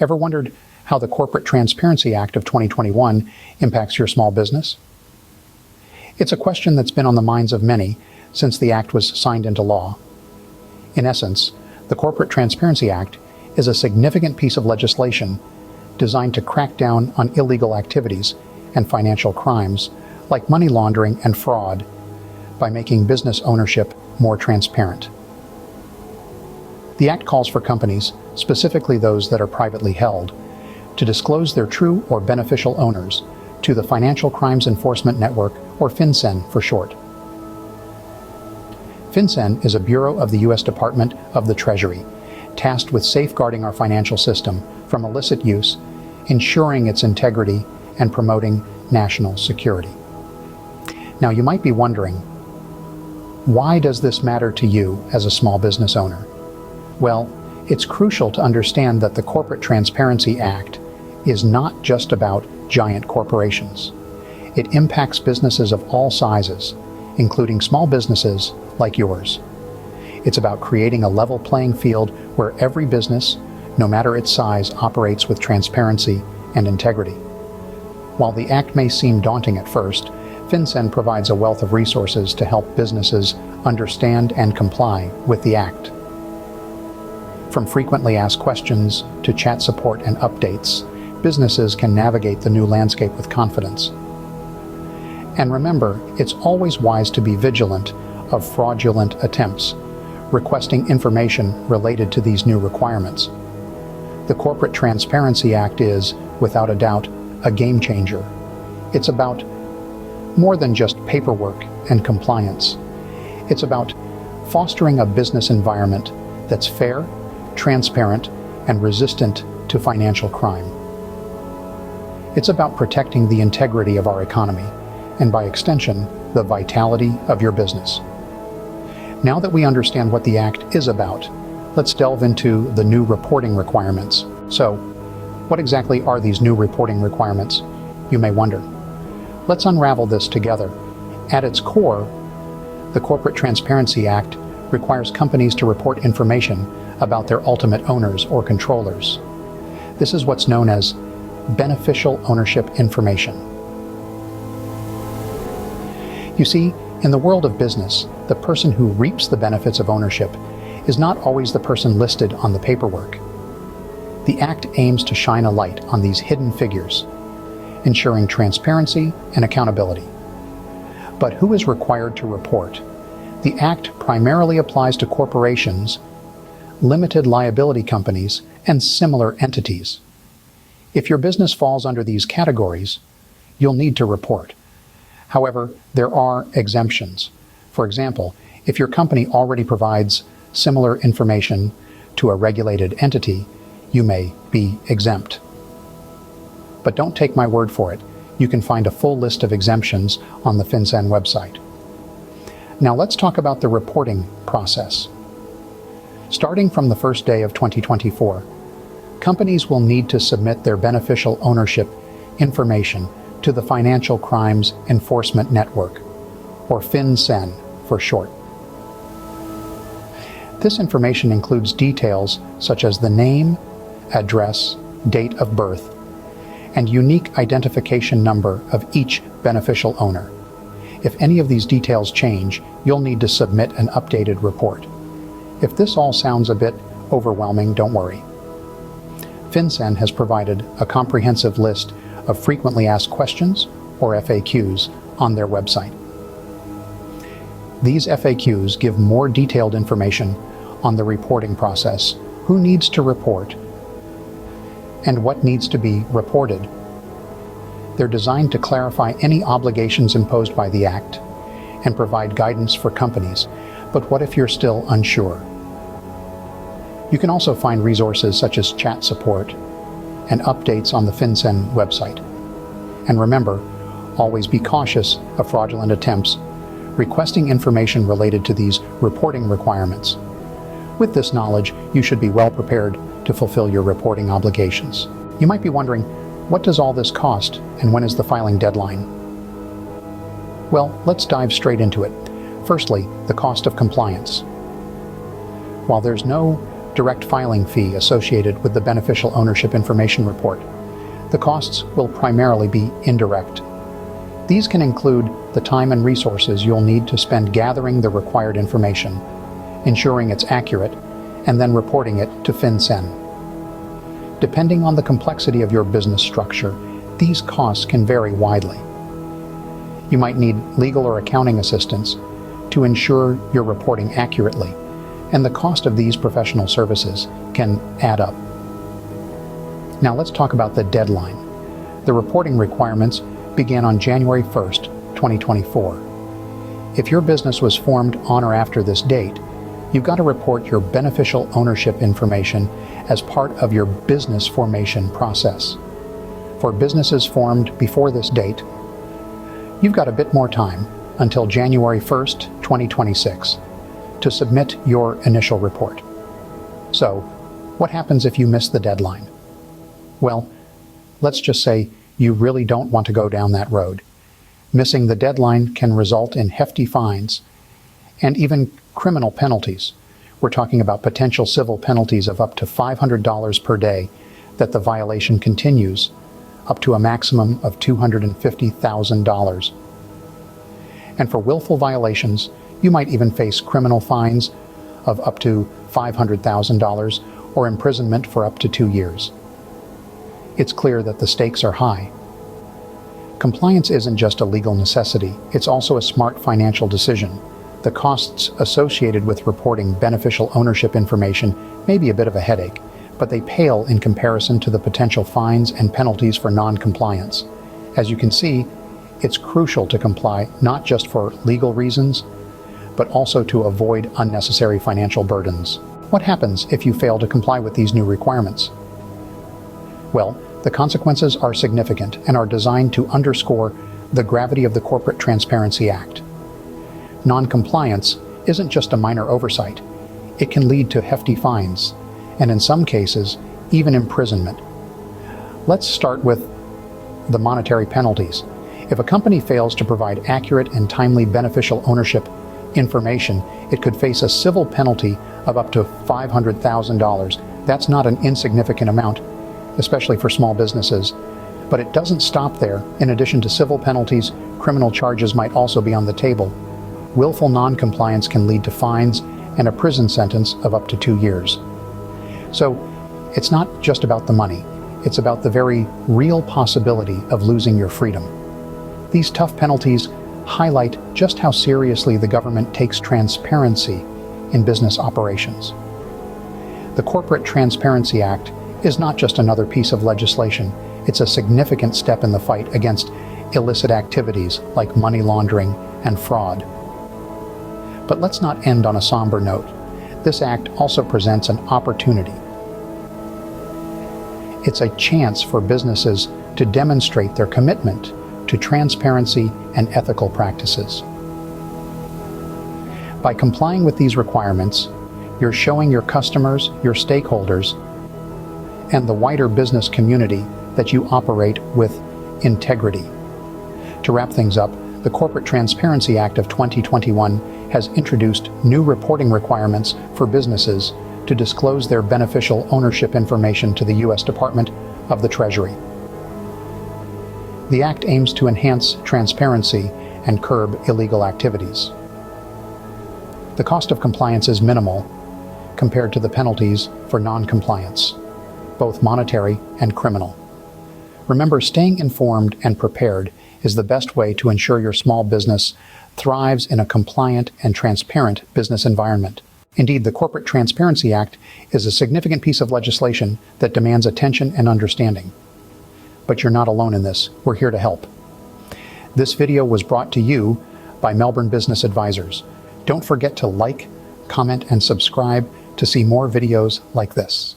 Ever wondered how the Corporate Transparency Act of 2021 impacts your small business? It's a question that's been on the minds of many since the act was signed into law. In essence, the Corporate Transparency Act is a significant piece of legislation designed to crack down on illegal activities and financial crimes like money laundering and fraud by making business ownership more transparent. The Act calls for companies, specifically those that are privately held, to disclose their true or beneficial owners to the Financial Crimes Enforcement Network, or FinCEN for short. FinCEN is a bureau of the U.S. Department of the Treasury, tasked with safeguarding our financial system from illicit use, ensuring its integrity, and promoting national security. Now, you might be wondering, why does this matter to you as a small business owner? Well, it's crucial to understand that the Corporate Transparency Act is not just about giant corporations. It impacts businesses of all sizes, including small businesses like yours. It's about creating a level playing field where every business, no matter its size, operates with transparency and integrity. While the Act may seem daunting at first, FinCEN provides a wealth of resources to help businesses understand and comply with the Act. From frequently asked questions to chat support and updates, businesses can navigate the new landscape with confidence. And remember, it's always wise to be vigilant of fraudulent attempts, requesting information related to these new requirements. The Corporate Transparency Act is, without a doubt, a game changer. It's about more than just paperwork and compliance. It's about fostering a business environment that's fair, transparent, and resistant to financial crime. It's about protecting the integrity of our economy, and by extension, the vitality of your business. Now that we understand what the Act is about, let's delve into the new reporting requirements. So, what exactly are these new reporting requirements? You may wonder. Let's unravel this together. At its core, the Corporate Transparency Act requires companies to report information about their ultimate owners or controllers. This is what's known as beneficial ownership information. You see, in the world of business, the person who reaps the benefits of ownership is not always the person listed on the paperwork. The Act aims to shine a light on these hidden figures, ensuring transparency and accountability. But who is required to report? The Act primarily applies to corporations, limited liability companies, and similar entities. If your business falls under these categories, you'll need to report. However, there are exemptions. For example, if your company already provides similar information to a regulated entity, you may be exempt. But don't take my word for it. You can find a full list of exemptions on the FinCEN website. Now let's talk about the reporting process. Starting from the first day of 2024, companies will need to submit their beneficial ownership information to the Financial Crimes Enforcement Network, or FinCEN for short. This information includes details such as the name, address, date of birth, and unique identification number of each beneficial owner. If any of these details change, you'll need to submit an updated report. If this all sounds a bit overwhelming, don't worry. FinCEN has provided a comprehensive list of frequently asked questions, or FAQs, on their website. These FAQs give more detailed information on the reporting process, who needs to report, and what needs to be reported. They're designed to clarify any obligations imposed by the Act and provide guidance for companies. But what if you're still unsure? You can also find resources such as chat support and updates on the FinCEN website. And remember, always be cautious of fraudulent attempts requesting information related to these reporting requirements. With this knowledge, you should be well prepared to fulfill your reporting obligations. You might be wondering, what does all this cost and when is the filing deadline? Well, let's dive straight into it. Firstly, the cost of compliance. While there's no direct filing fee associated with the beneficial ownership information report. The costs will primarily be indirect. These can include the time and resources you'll need to spend gathering the required information, ensuring it's accurate, and then reporting it to FinCEN. Depending on the complexity of your business structure, these costs can vary widely. You might need legal or accounting assistance to ensure you're reporting accurately, and the cost of these professional services can add up. Now let's talk about the deadline. The reporting requirements began on January 1st, 2024. If your business was formed on or after this date, you've got to report your beneficial ownership information as part of your business formation process. For businesses formed before this date, you've got a bit more time until January 1st, 2026 to submit your initial report. So, what happens if you miss the deadline? Well, let's just say you really don't want to go down that road. Missing the deadline can result in hefty fines and even criminal penalties. We're talking about potential civil penalties of up to $500 per day that the violation continues, up to a maximum of $250,000. And for willful violations, you might even face criminal fines of up to $500,000 or imprisonment for up to 2 years. It's clear that the stakes are high. Compliance isn't just a legal necessity, it's also a smart financial decision. The costs associated with reporting beneficial ownership information may be a bit of a headache, but they pale in comparison to the potential fines and penalties for non-compliance. As you can see, it's crucial to comply not just for legal reasons, but also to avoid unnecessary financial burdens. What happens if you fail to comply with these new requirements? Well, the consequences are significant and are designed to underscore the gravity of the Corporate Transparency Act. Non-compliance isn't just a minor oversight. It can lead to hefty fines, and in some cases, even imprisonment. Let's start with the monetary penalties. If a company fails to provide accurate and timely beneficial ownership information, it could face a civil penalty of up to $500,000. That's not an insignificant amount, especially for small businesses. But it doesn't stop there. In addition to civil penalties, criminal charges might also be on the table. Willful non-compliance can lead to fines and a prison sentence of up to 2 years. So it's not just about the money, it's about the very real possibility of losing your freedom. These tough penalties highlight just how seriously the government takes transparency in business operations. The Corporate Transparency Act is not just another piece of legislation, it's a significant step in the fight against illicit activities like money laundering and fraud. But let's not end on a somber note. This act also presents an opportunity. It's a chance for businesses to demonstrate their commitment to transparency and ethical practices. By complying with these requirements, you're showing your customers, your stakeholders, and the wider business community that you operate with integrity. To wrap things up, the Corporate Transparency Act of 2021 has introduced new reporting requirements for businesses to disclose their beneficial ownership information to the U.S. Department of the Treasury. The Act aims to enhance transparency and curb illegal activities. The cost of compliance is minimal compared to the penalties for non-compliance, both monetary and criminal. Remember, staying informed and prepared is the best way to ensure your small business thrives in a compliant and transparent business environment. Indeed, the Corporate Transparency Act is a significant piece of legislation that demands attention and understanding. But you're not alone in this. We're here to help. This video was brought to you by Melbourne Business Advisors. Don't forget to like, comment, and subscribe to see more videos like this.